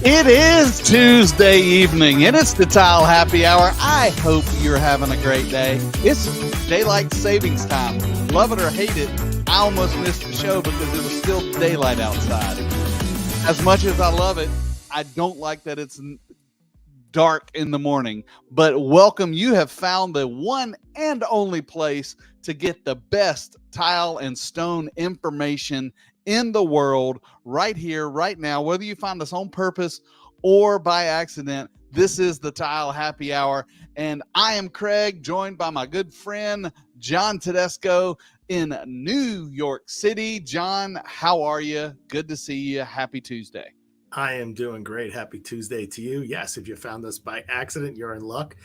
It is Tuesday evening, and it's the Tile Happy Hour. I hope you're having a great day. It's daylight savings time. Love it or hate it, I almost missed the show because it was still daylight outside. As much as I love it, I don't like that it's dark in the morning. But welcome, you have found the one and only place to get the best tile and stone information in the world right here, right now. Whether you find us on purpose or by accident, this is the Tile Happy Hour. And I am Craig, joined by my good friend, John Tedesco in New York City. John, how are you? Good to see you. Happy Tuesday. I am doing great. Happy Tuesday to you. Yes, if you found us by accident, you're in luck.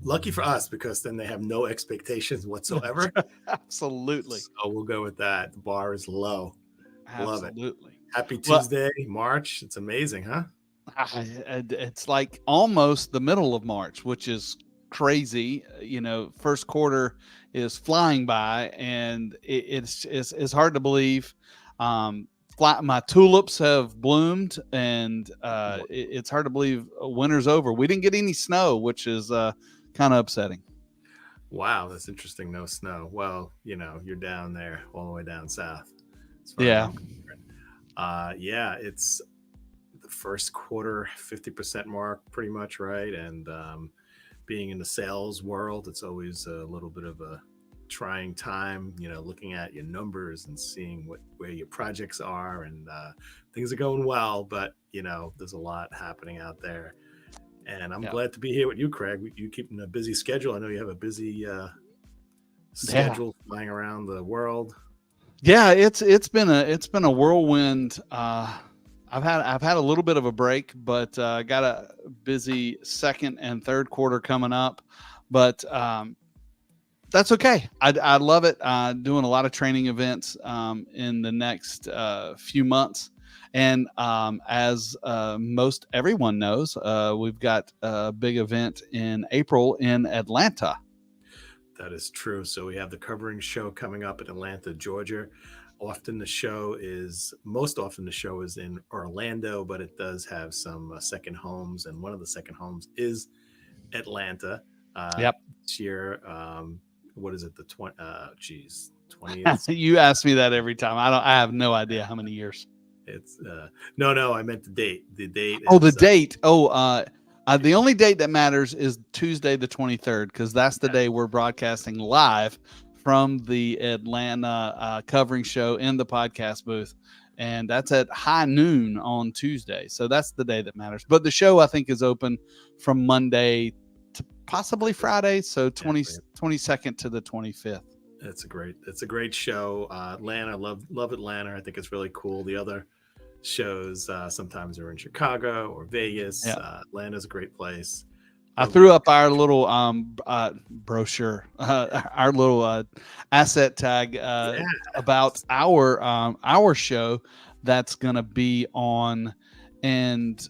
Lucky for us, because then they have no expectations whatsoever. Absolutely. So we'll go with that. The bar is low. Love it. Absolutely. Happy Tuesday, March. It's amazing, huh? It's like almost the middle of March, which is crazy. You know, first quarter is flying by, and it's hard to believe. My tulips have bloomed, and it's hard to believe winter's over. We didn't get any snow, which is kind of upsetting. Wow, that's interesting. No snow. Well, you know, you're down there all the way down south. Yeah. Yeah, it's the first quarter, 50% mark, pretty much, right? And being in the sales world, it's always a little bit of a trying time, you know, looking at your numbers and seeing where your projects are, and things are going well, but you know, there's a lot happening out there. And I'm glad to be here with you, Craig. You keeping a busy schedule. I know you have a busy schedule flying around the world. Yeah, it's been a whirlwind. I've had a little bit of a break, but got a busy second and third quarter coming up. But that's okay. I love it. Doing a lot of training events in the next few months. And as most everyone knows, we've got a big event in April in Atlanta. That is true. So we have the covering show coming up in Atlanta, Georgia. Most often the show is in Orlando, but it does have some second homes. And one of the second homes is Atlanta. This year, what is it? The 20th. You ask me that every time. I have no idea how many years. It's no, I meant the date. The date. The date. The only date that matters is Tuesday, the 23rd, because that's the day we're broadcasting live from the Atlanta covering show in the podcast booth. And that's at high noon on Tuesday. So that's the day that matters. But the show, I think, is open from Monday to possibly Friday. So 22nd to the 25th. It's a great show. Atlanta, love Atlanta. I think it's really cool. The other shows sometimes are in Chicago or Vegas. Atlanta's a great place. I threw up our little brochure, our little asset tag about our show that's going to be on, and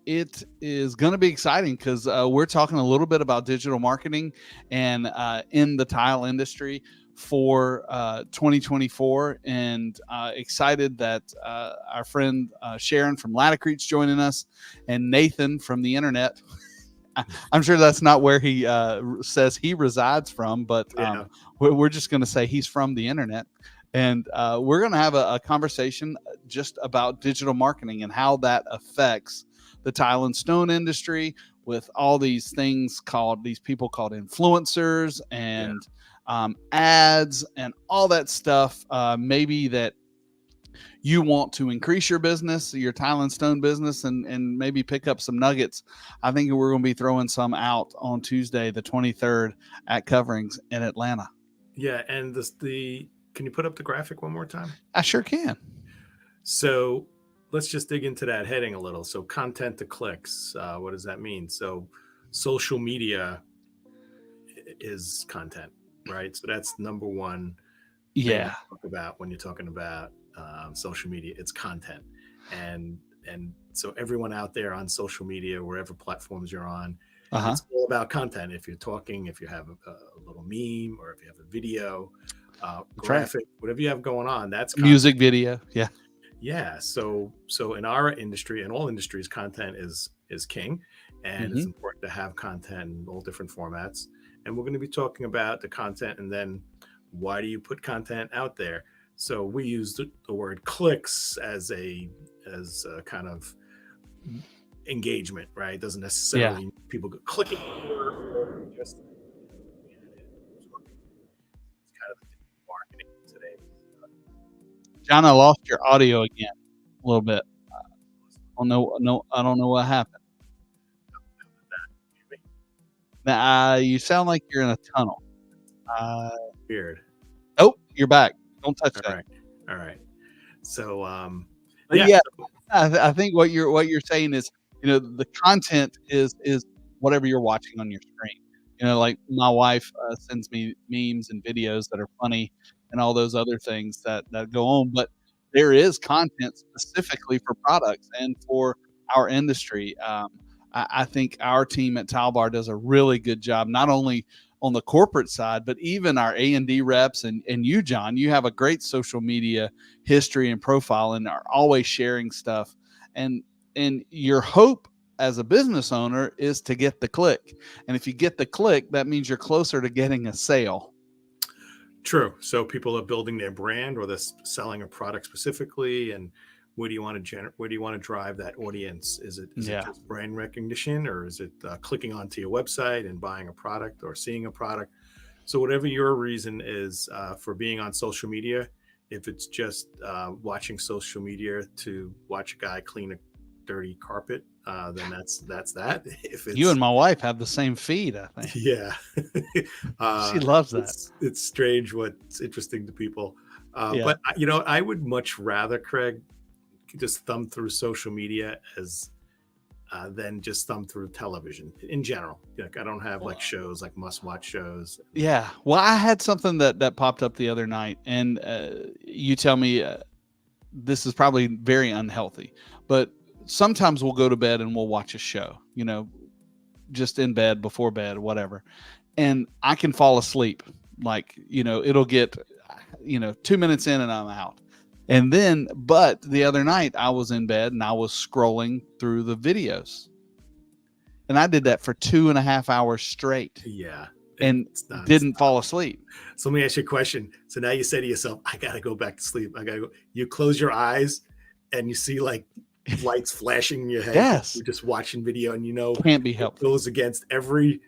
it is going to be exciting because we're talking a little bit about digital marketing and in the tile industry for 2024, and excited that our friend Sharon from Laticrete's joining us, and Nathan from the internet. I'm sure that's not where he says he resides from, but we're just going to say he's from the internet. And we're going to have a conversation just about digital marketing and how that affects the tile and stone industry, with all these people called influencers and ads and all that stuff. Maybe that you want to increase your business, your tile and stone business, and maybe pick up some nuggets. I think we're going to be throwing some out on Tuesday, the 23rd at Coverings in Atlanta. Yeah. And can you put up the graphic one more time? I sure can. So let's just dig into that heading a little. So content to clicks, what does that mean? So social media is content, right? So that's number one. Yeah. When you're talking about social media, it's content. And so everyone out there on social media, wherever platforms you're on, it's all about content. If you're talking, if you have a little meme, or if you have a video, graphic, whatever you have going on, that's content. Music video. Yeah. So in our industry and all industries, content is king, and it's Hmm. important to have content in all different formats. And we're going to be talking about the content, and then why do you put content out there? So we use the word clicks as a kind of engagement, right? It doesn't Yeah. necessarily people go clicking or just it's kind of the marketing today. John, I lost your audio again a little bit. I don't know. No, I don't know what happened. Now, you sound like you're in a tunnel. Uh, Weird. oh, you're back. Don't touch All that. right. All right. So But yeah. yeah, I think what you're saying is, the content is whatever you're watching on your screen. Like my wife sends me memes and videos that are funny and all those other things that go on. But there is content specifically for products and for our industry. I think our team at Talbar does a really good job, not only on the corporate side, but even our A&D reps and you, John. You have a great social media history and profile and are always sharing stuff. And your hope as a business owner is to get the click. And if you get the click, that means you're closer to getting a sale. True. So people are building their brand or they're selling a product specifically, and where do you want to where do you want to drive that audience? Is it Yeah. just brand recognition, or is it clicking onto your website and buying a product or seeing a product? So whatever your reason is for being on social media, if it's just watching social media to watch a guy clean a dirty carpet, then that's that. If You it's and my wife have the same feed, I think. yeah, She loves that. it's strange what's interesting to people, Yeah. but I would much rather, Craig, just thumb through social media as than just thumb through television in general. Like I don't have like shows like must watch shows. Yeah. Well, I had something that popped up the other night, and you tell me this is probably very unhealthy, but sometimes we'll go to bed and we'll watch a show, just in bed, before bed, whatever. And I can fall asleep. Like, it'll get, 2 minutes in and I'm out. And then, but the other night I was in bed and I was scrolling through the videos. And I did that for 2.5 hours straight Yeah, and it's not. didn't fall asleep. So let me ask you a question. So now you say to yourself, I gotta go back to sleep. I gotta go. You close your eyes and you see like lights flashing in your head. Yes. You're just watching video, and Can't be it helped. goes against every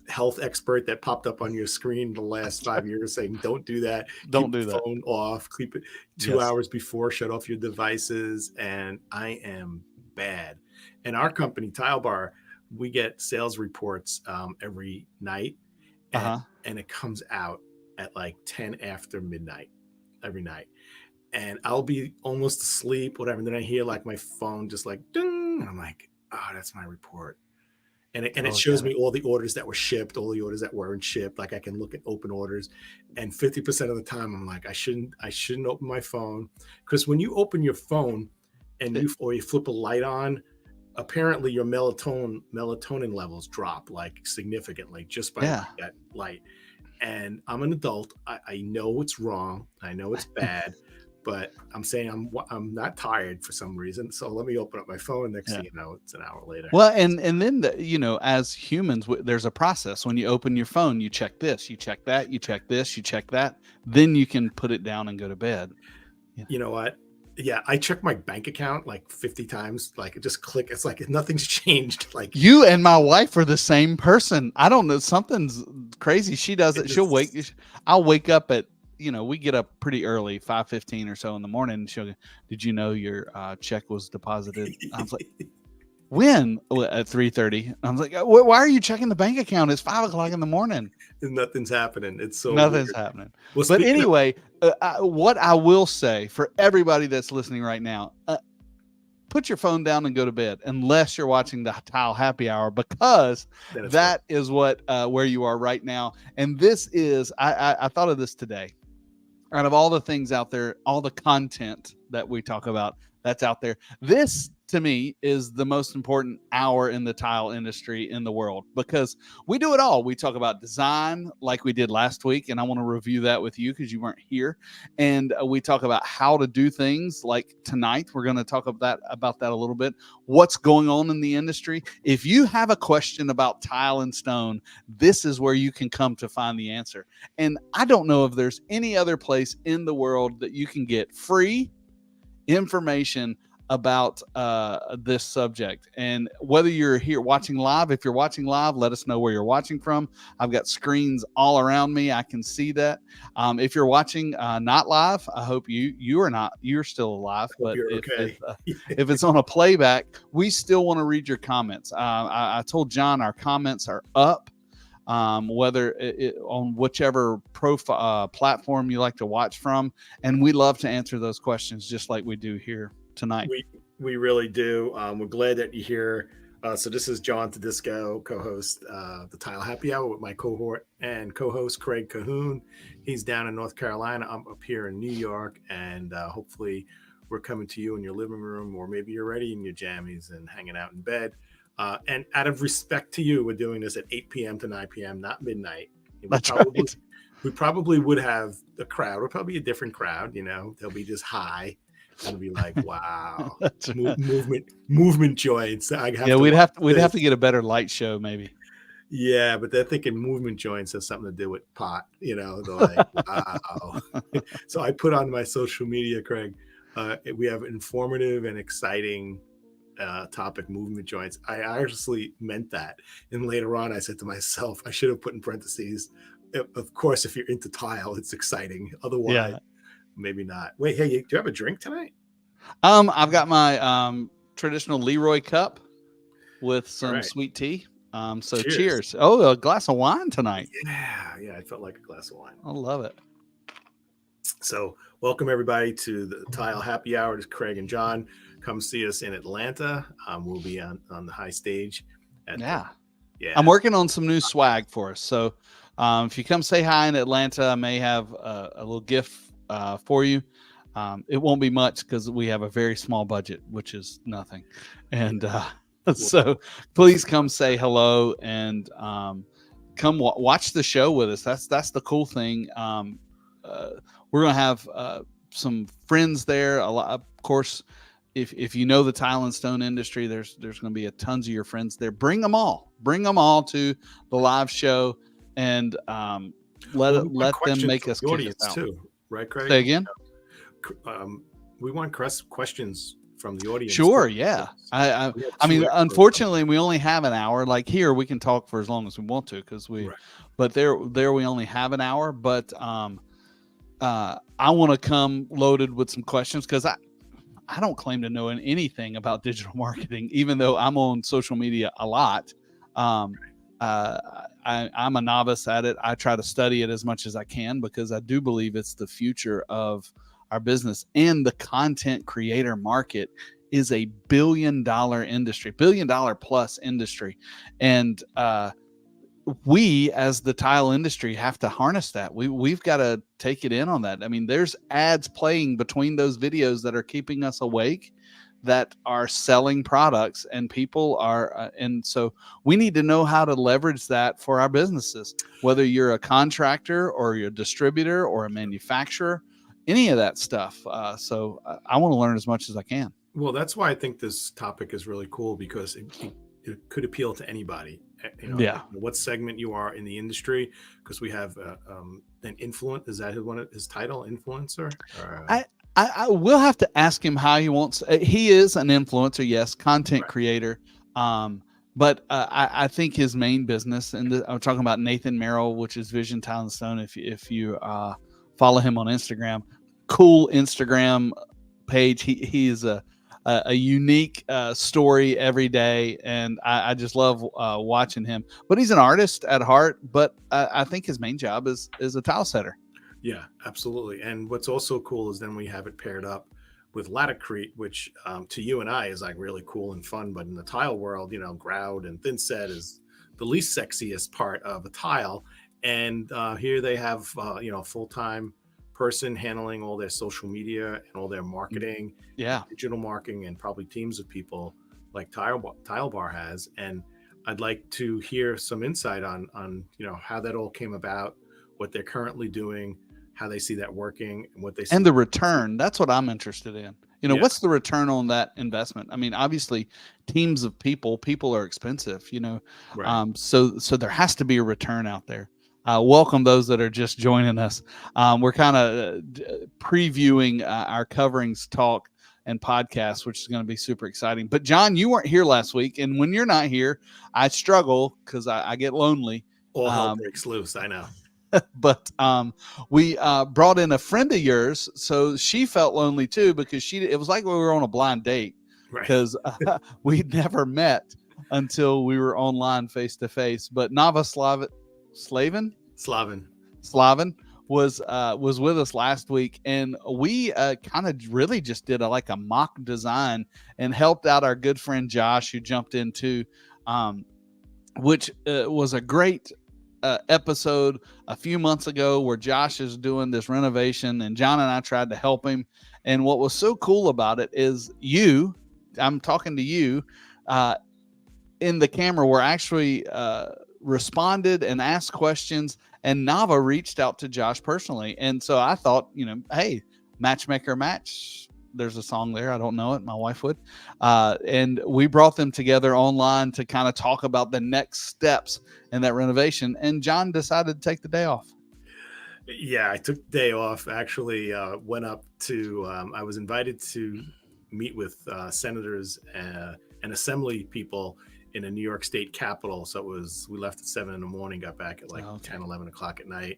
health expert that popped up on your screen the last 5 years saying, don't do that. Don't Keep do the that. phone off. Keep it 2 Yes. hours before. Shut off your devices. And I am bad. And our company, Tile Bar, we get sales reports every night, and it comes out at like 10 after midnight every night. And I'll be almost asleep, whatever. And then I hear like my phone just like ding. And I'm like, oh, that's my report. And it shows me all the orders that were shipped, all the orders that weren't shipped. Like I can look at open orders, and 50% of the time I'm like, I shouldn't open my phone, because when you open your phone and you flip a light on, apparently your melatonin levels drop like significantly just by that light. And I'm an adult. I know it's wrong. I know it's bad. But I'm saying I'm not tired for some reason, so let me open up my phone. Next thing you know, it's an hour later. Well, and then as humans, there's a process. When you open your phone, you check this, you check that, you check this, you check that. Then you can put it down and go to bed. You know what? Yeah, I check my bank account like 50 times. Like it just click. It's like nothing's changed. Like you and my wife are the same person. I don't know. Something's crazy. She does it. I'll wake up at, we get up pretty early, 5:15 or so in the morning. And she'll go, did you know your check was deposited? I was like, when? At 3:30. I was like, why are you checking the bank account? It's 5 o'clock in the morning. Nothing's happening. It's so nothing's weird. happening. Well, but anyway, what I will say for everybody that's listening right now, put your phone down and go to bed unless you're watching the Tile Happy Hour, because that is what where you are right now. And this is, I thought of this today. Out of all the things out there, all the content that we talk about that's out there. This to me is the most important hour in the tile industry in the world, because we do it all. We talk about design like we did last week, and I want to review that with you because you weren't here. And we talk about how to do things like tonight. We're going to talk about that a little bit. What's going on in the industry? If you have a question about tile and stone, this is where you can come to find the answer. And I don't know if there's any other place in the world that you can get free information about this subject. And whether you're here watching live, if you're watching live, let us know where you're watching from. I've got screens all around me. I can see that. If you're watching not live, I hope you're still alive. But if it's on a playback, we still want to read your comments. I told John our comments are up. Whether on whichever platform you like to watch from. And we love to answer those questions just like we do here tonight. We really do. We're glad that you're here. So this is John Tedisco, co-host the Tile Happy Hour with my cohort and co-host Craig Cahoon. He's down in North Carolina. I'm up here in New York, and hopefully we're coming to you in your living room, or maybe you're already in your jammies and hanging out in bed. And out of respect to you, we're doing this at 8 p.m. to 9 p.m., not midnight. We probably would have a crowd. We're probably a different crowd, They'll be just high and be like, wow, movement joints. We'd have to get a better light show, maybe. Yeah, but they're thinking movement joints has something to do with pot. They're like, wow. So I put on my social media, Craig. We have informative and exciting topic, movement joints. I honestly meant that. And later on, I said to myself, I should have put in parentheses, of course, if you're into tile, it's exciting. Otherwise, maybe not. Wait, hey, do you have a drink tonight? I've got my traditional Leroy cup with some sweet tea. So cheers. Oh, a glass of wine tonight. Yeah, I felt like a glass of wine. I love it. So welcome everybody to the Tile Happy Hour. It's Craig and John. Come see us in Atlanta. We'll be on the high stage. I'm working on some new swag for us. So if you come say hi in Atlanta, I may have a little gift for you. It won't be much because we have a very small budget, which is nothing. And so please come say hello and come watch the show with us. That's the cool thing. We're going to have some friends there. A lot, of course, if you know the tile and stone industry, there's going to be tons of your friends there. Bring them all to the live show, and let them make us the audience too, right, Craig? Say again. We want questions from the audience. Sure, yeah. I mean, unfortunately, we only have an hour. Like here, we can talk for as long as we want to because but there we only have an hour. But I want to come loaded with some questions because I don't claim to know anything about digital marketing, even though I'm on social media a lot. I'm a novice at it. I try to study it as much as I can because I do believe it's the future of our business. And the content creator market is a $1 billion industry, $1 billion plus industry. And we, as the tile industry, have to harness that. We've got to take it in on that. I mean, there's ads playing between those videos that are keeping us awake, that are selling products, and people are. And so we need to know how to leverage that for our businesses, whether you're a contractor or you're a distributor or a manufacturer, any of that stuff. So I want to learn as much as I can. Well, that's why I think this topic is really cool, because it could appeal to anybody. What segment you are in the industry, because we have an influence. Is that his title, influencer? I will have to ask him how he wants. He is an influencer, yes, content creator. But I think his main business, and I'm talking about Nathan Merrill, which is Vision Tile and Stone. If you follow him on Instagram, cool Instagram page. He is a unique story every day, and I just love watching him. But he's an artist at heart, but I think his main job is a tile setter. Yeah, absolutely. And what's also cool is then we have it paired up with Latticrete, which to you and I is like really cool and fun. But in the tile world, grout and thin set is the least sexiest part of a tile. And here they have, full-time person handling all their social media and all their marketing, Yeah. digital marketing, and probably teams of people like Tile Bar has. And I'd like to hear some insight on how that all came about, what they're currently doing, how they see that working, and what they see. And the return, that's what I'm interested in. Yeah. What's the return on that investment? I mean, obviously teams of people are expensive, Right. so there has to be a return out there. Welcome those that are just joining us. We're kind of previewing our coverings talk and podcast, which is going to be super exciting. But John, you weren't here last week. And when you're not here, I struggle because I get lonely. All hell breaks loose. I know. But we brought in a friend of yours, so she felt lonely too, because it was like we were on a blind date, Right. because we'd never met until we were online face to face. But Nava Slaven was with us last week, and we kind of really just did a mock design and helped out our good friend Josh, who jumped in too, which was a great episode a few months ago where Josh is doing this renovation, and John and I tried to help him. And what was so cool about it is I'm talking to you in the camera, were actually responded and asked questions, and Nava reached out to Josh personally. And so I thought, hey, matchmaker match. There's a song there. I don't know it. My wife would. And we brought them together online to kind of talk about the next steps in that renovation. And John decided to take the day off. Yeah, I took the day off. Actually, went up to, I was invited to meet with senators and assembly people in a New York State Capitol. So we left at 7 a.m, got back at 10, 11 o'clock at night.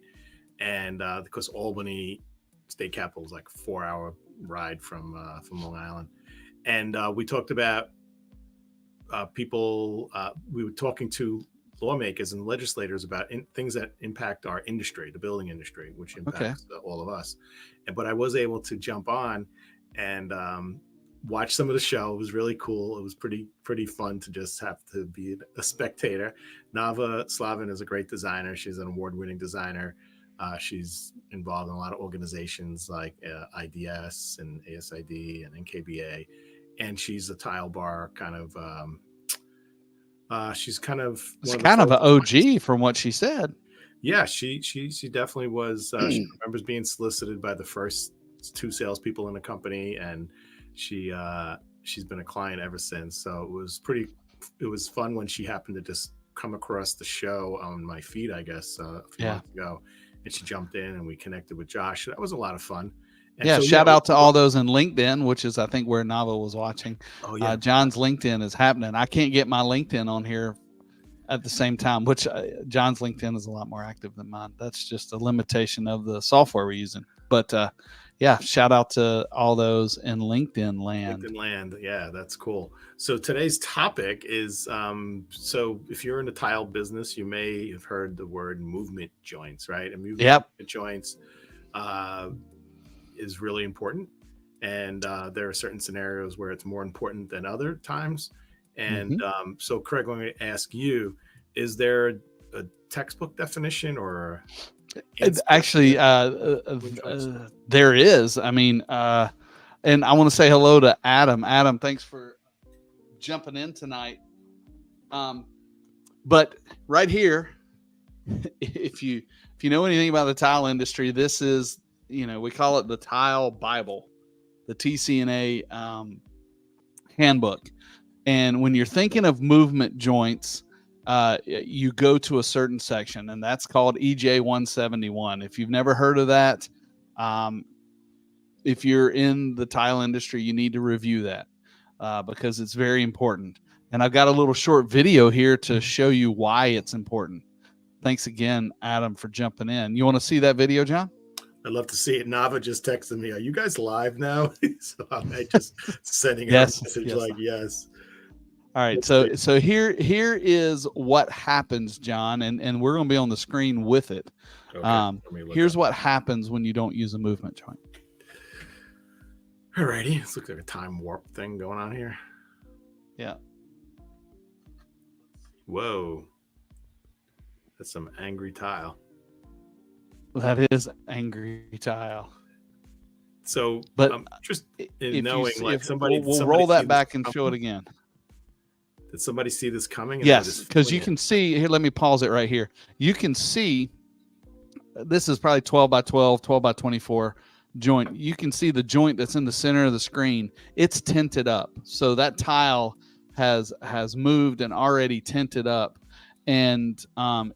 And because Albany State Capitol is like a 4-hour ride from Long Island. And we talked about people, we were talking to lawmakers and legislators about things that impact our industry, the building industry, which impacts all of us. But I was able to jump on and watch some of the show. It was really cool. It was pretty fun to just have to be a spectator. Nava Slaven is a great designer. She's an award-winning designer. She's involved in a lot of organizations like IDS and ASID and NKBA, and she's a Tile Bar kind of. She's kind of an OG from what she said. Yeah, she definitely was. She remembers being solicited by the first 2 salespeople in the company, and she's been a client ever since. So it was fun when she happened to just come across the show on my feed, I guess, a few months ago, and she jumped in and we connected with Josh. That was a lot of fun. And shout out to all those in LinkedIn, which is I think where Nava was watching. Oh yeah, John's LinkedIn is happening. I can't get my LinkedIn on here at the same time, which John's LinkedIn is a lot more active than mine. That's just a limitation of the software we're using. But shout out to all those in LinkedIn land. Yeah, that's cool. So today's topic is, so if you're in the tile business, you may have heard the word movement joints, right? And movement joints is really important. And there are certain scenarios where it's more important than other times. And so Craig, I'm going to ask you, is there a textbook definition or actually there is? I mean, and I want to say hello to Adam, thanks for jumping in tonight. But right here, if you know anything about the tile industry, this is, we call it the Tile Bible, the TCNA handbook. And when you're thinking of movement joints, you go to a certain section, and that's called EJ 171. If you've never heard of that, if you're in the tile industry, you need to review that because it's very important. And I've got a little short video here to show you why it's important. Thanks again, Adam, for jumping in. You want to see that video, John? I'd love to see it. Nava just texted me, "Are you guys live now?" So I'm just sending her a message like, "Yes." All right. So here is what happens, John, and we're going to be on the screen with it. Okay, here's what happens when you don't use a movement joint. All righty. This looks like a time warp thing going on here. Yeah. Whoa. That's some angry tile. That is angry tile. So But I'm just in if you knowing, see, like, if we'll somebody roll see that this back and show it coming? again. Did somebody see this coming and they were Yes, just because filling you it? can see here. Let me pause it right here. You can see this is probably 12 by 12, 12 by 24 joint. You can see the joint that's in the center of the screen. It's tinted up, so that tile has moved and already tinted up, and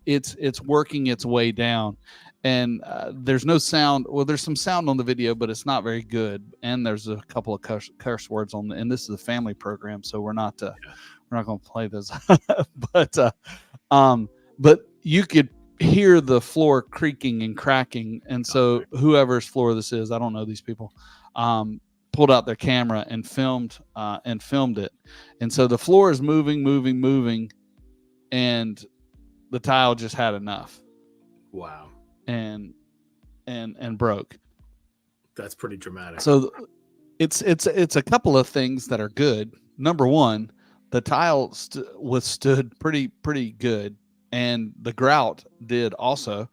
it's working its way down. And there's no sound. Well, there's some sound on the video, but it's not very good. And there's a couple of curse words on the. And this is a family program, so we're not going to play this. but but you could hear the floor creaking and cracking, and so whoever's floor this is, I don't know these people, pulled out their camera and filmed it, and so the floor is moving, and the tile just had enough. Wow. And broke. That's pretty dramatic. So it's a couple of things that are good. Number one, the tile withstood pretty good, and the grout did also,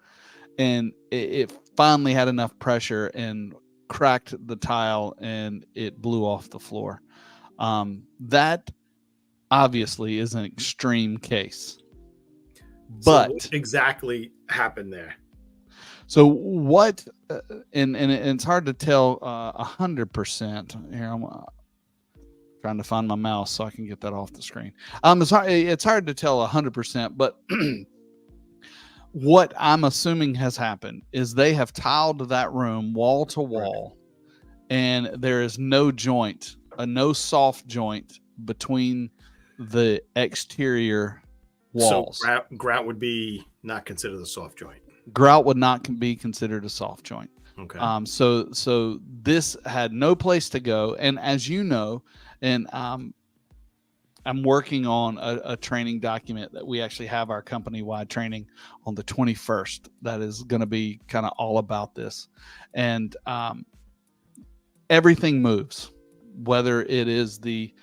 and it finally had enough pressure and cracked the tile, and it blew off the floor. That obviously is an extreme case, but so what exactly happened there? So what, and it's hard to tell 100%. Here, I'm trying to find my mouse so I can get that off the screen. It's hard to tell 100%, but what I'm assuming has happened is they have tiled that room wall to wall, and there is no joint, no soft joint between the exterior walls. So grout would be not considered a soft joint. Grout would not be considered a soft joint. Okay. So this had no place to go, and as you know, and I'm working on a training document that we actually have our company-wide training on the 21st. That is going to be kind of all about this, and everything moves, whether it is the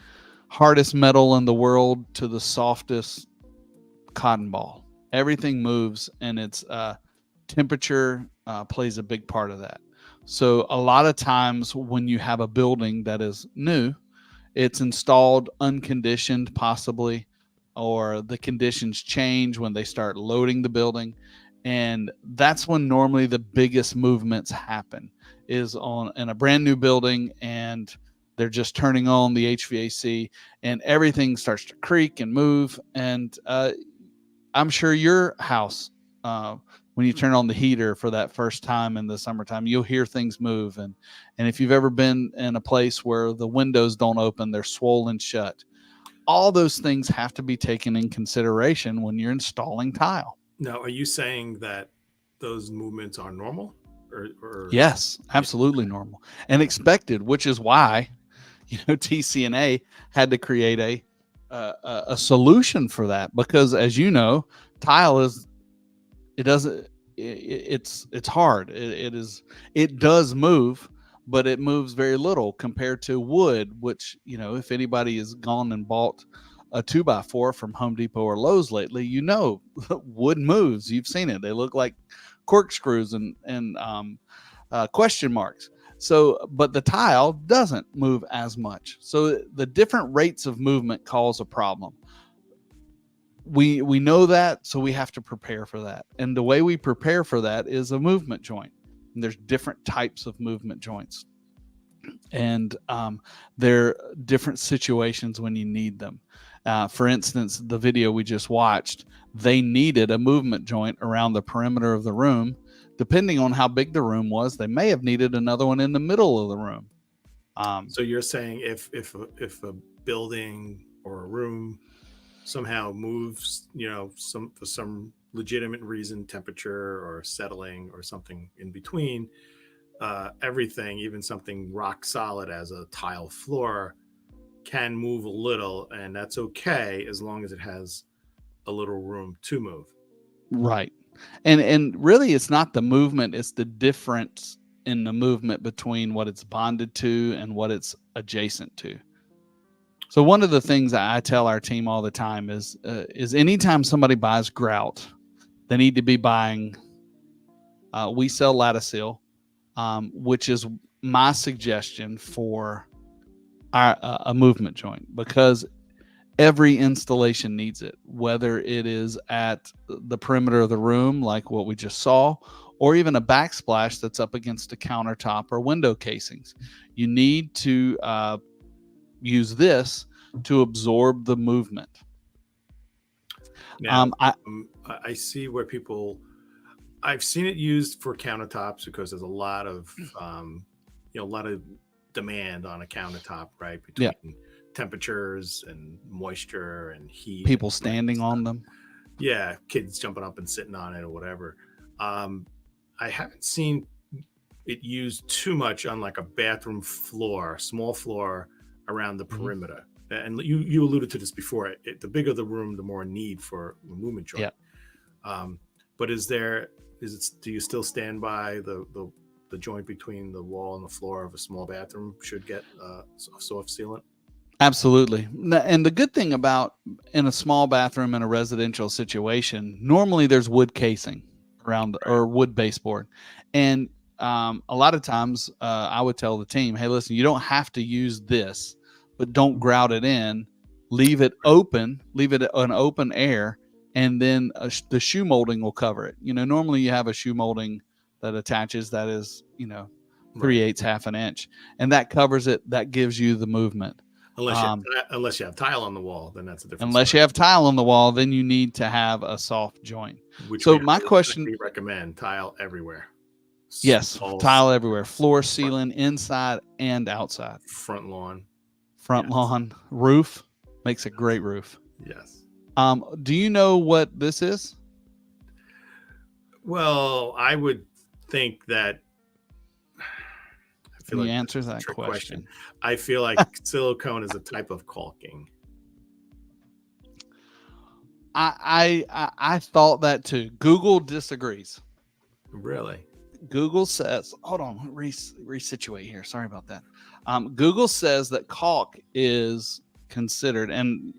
hardest metal in the world to the softest cotton ball. Everything moves, and it's temperature plays a big part of that. So a lot of times when you have a building that is new, it's installed unconditioned possibly, or the conditions change when they start loading the building. And that's when normally the biggest movements happen, is in a brand new building, and they're just turning on the HVAC and everything starts to creak and move. And I'm sure your house, when you turn on the heater for that first time in the summertime, you'll hear things move. And if you've ever been in a place where the windows don't open, they're swollen shut. All those things have to be taken in consideration when you're installing tile. Now, are you saying that those movements are normal? Or Yes, absolutely normal and expected, which is why, TCNA had to create a solution for that, because as you know, tile is, it's hard. It does move, but it moves very little compared to wood, which, if anybody has gone and bought a 2x4 from Home Depot or Lowe's lately, wood moves. You've seen it. They look like corkscrews and question marks. So, but the tile doesn't move as much. So the different rates of movement cause a problem. We know that, so we have to prepare for that. And the way we prepare for that is a movement joint. And there's different types of movement joints. And there are different situations when you need them. For instance, the video we just watched, they needed a movement joint around the perimeter of the room. Depending on how big the room was, they may have needed another one in the middle of the room. So you're saying if a building or a room somehow moves, for some legitimate reason, temperature or settling or something in between, everything, even something rock solid as a tile floor, can move a little, and that's okay as long as it has a little room to move. Right. And really, it's not the movement, it's the difference in the movement between what it's bonded to and what it's adjacent to. So one of the things I tell our team all the time is anytime somebody buys grout, they need to be buying We sell Latticeal, which is my suggestion for a movement joint, because every installation needs it, whether it is at the perimeter of the room, like what we just saw, or even a backsplash that's up against a countertop or window casings. You need to use this to absorb the movement. Now, I see where I've seen it used for countertops because there's a lot of, a lot of demand on a countertop, right? Between temperatures and moisture and heat. People standing on them. Yeah, kids jumping up and sitting on it or whatever. I haven't seen it used too much on like a bathroom floor, small floor around the perimeter. And you alluded to this before. The bigger the room, the more need for a movement joint. Yeah. But do you still stand by the joint between the wall and the floor of a small bathroom should get a soft sealant? Absolutely. And the good thing about in a small bathroom in a residential situation, normally there's wood casing around or wood baseboard. And a lot of times I would tell the team, hey, listen, you don't have to use this, but don't grout it in. Leave it open, leave it an open air, and then the shoe molding will cover it. Normally you have a shoe molding that attaches that is, 3/8, half an inch, and that covers it. That gives you the movement. Unless you have tile on the wall, then that's a different Unless story. you have tile on the wall, then you need to have a soft joint. So my question: we recommend tile everywhere. Yes, tile everywhere, floor, ceiling, inside and outside. Front lawn, roof makes a great roof. Yes. Do you know what this is? Well, I would think that. Can you answer that question? I feel like silicone is a type of caulking. I thought that too. Google disagrees. Really? Google says, hold on, resituate here. Sorry about that. Google says that caulk is considered, and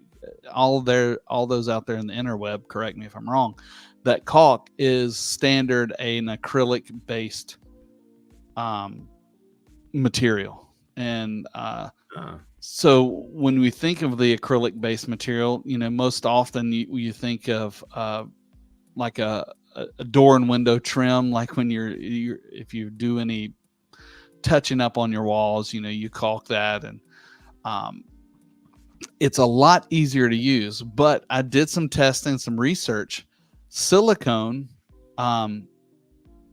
all those out there in the interweb, correct me if I'm wrong, that caulk is standard an acrylic based material. And so when we think of the acrylic based material, most often you think of like a door and window trim, like when if you do any touching up on your walls, you caulk that, and it's a lot easier to use. But I did some testing, some research. Silicone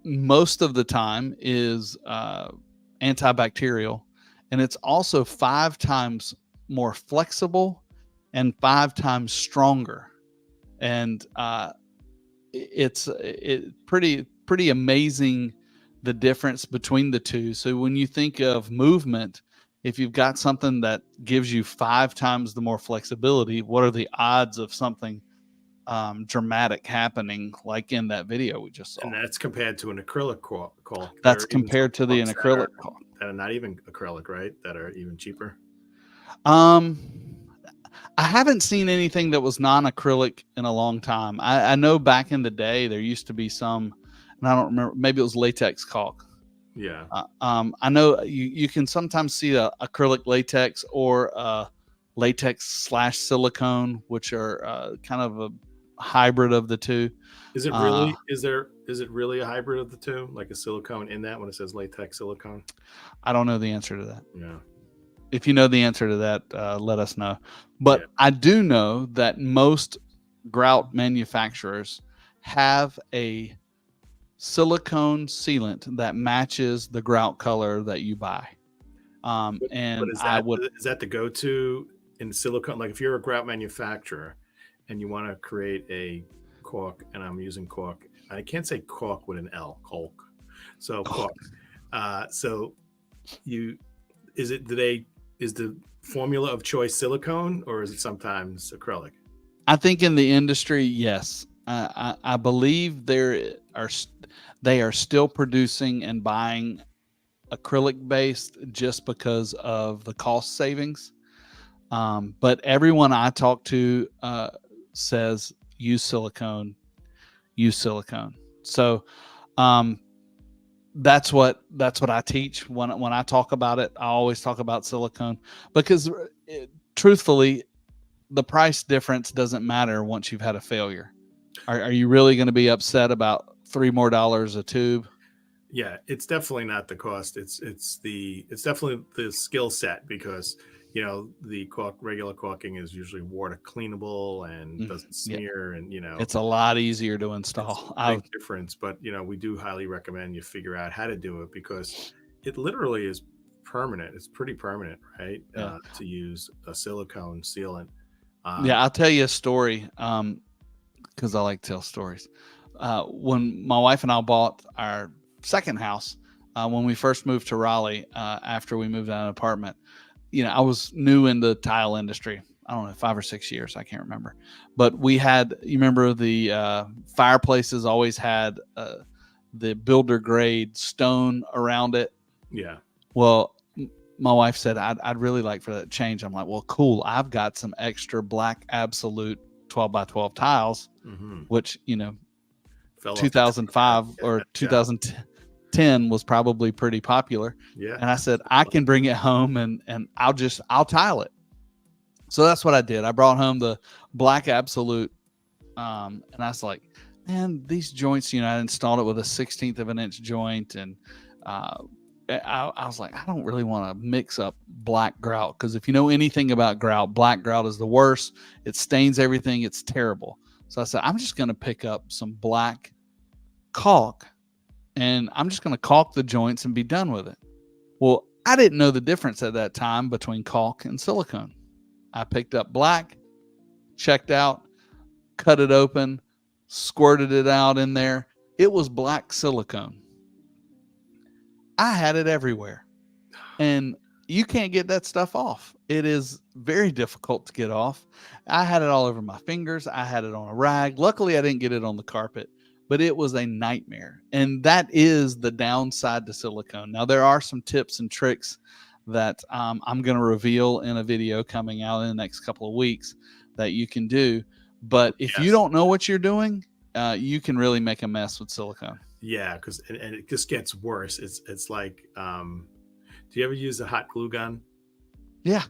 most of the time is antibacterial, and it's also 5 times more flexible and 5 times stronger. And it's pretty amazing the difference between the two. So when you think of movement, if you've got something that gives you 5 times the more flexibility, what are the odds of something dramatic happening like in that video we just saw? And that's compared to an acrylic caulk. That's compared to the acrylic caulk. That are not even acrylic, right? That are even cheaper. I haven't seen anything that was non-acrylic in a long time. I know back in the day there used to be some, and I don't remember, maybe it was latex caulk. Yeah. I know you can sometimes see a acrylic latex or latex / silicone, which are kind of a hybrid of the two. Is it really is it really a hybrid of the two, like a silicone in that when it says latex silicone? I don't know the answer to that. Yeah. If you know the answer to that, let us know. But I do know that most grout manufacturers have a silicone sealant that matches the grout color that you buy. But is that the go-to in silicone? Like if you're a grout manufacturer and you want to create a caulk, and I'm using caulk, I can't say caulk with an L, caulk. So caulk. Is the formula of choice silicone, or is it sometimes acrylic? I think in the industry, yes. I believe they are still producing and buying acrylic based just because of the cost savings. But everyone I talk to says use silicone. So that's what I teach when I talk about it. I always talk about silicone because truthfully, the price difference doesn't matter once you've had a failure. Are you really going to be upset about $3 more a tube? Yeah, it's definitely not the cost. It's definitely the skill set, because the regular caulking is usually water cleanable and doesn't Yeah, smear, and it's a lot easier to it's install. a big difference. But we do highly recommend you figure out how to do it, because it literally is permanent. It's pretty permanent, right? Yeah. To use a silicone sealant. Yeah, I'll tell you a story because I like to tell stories. When my wife and I bought our second house, when we first moved to Raleigh, after we moved out of an apartment, I was new in the tile industry. I don't know, 5 or 6 years, I can't remember. But we had, you remember the fireplaces always had the builder grade stone around it. Yeah. Well, my wife said, I'd really like for that to change. I'm like, well, cool. I've got some extra black absolute 12 by 12 tiles, which, Fell off 2005 the or 2010 was probably pretty popular. Yeah. And I said, I can bring it home and I'll tile it. So that's what I did. I brought home the black absolute. And I was like, man, these joints, I installed it with a 1/16 of an inch joint. And I was like, I don't really want to mix up black grout, because if you know anything about grout, black grout is the worst. It stains everything. It's terrible. So I said, I'm just going to pick up some black caulk and I'm just going to caulk the joints and be done with it. Well, I didn't know the difference at that time between caulk and silicone. I picked up black, checked out, cut it open, squirted it out in there. It was black silicone. I had it everywhere. And you can't get that stuff off. It is very difficult to get off. I had it all over my fingers. I had it on a rag. Luckily, I didn't get it on the carpet, but it was a nightmare. And that is the downside to silicone. Now, there are some tips and tricks that I'm going to reveal in a video coming out in the next couple of weeks that you can do. But if you don't know what you're doing, you can really make a mess with silicone. Yeah, because and it just gets worse. It's like, do you ever use a hot glue gun? Yeah.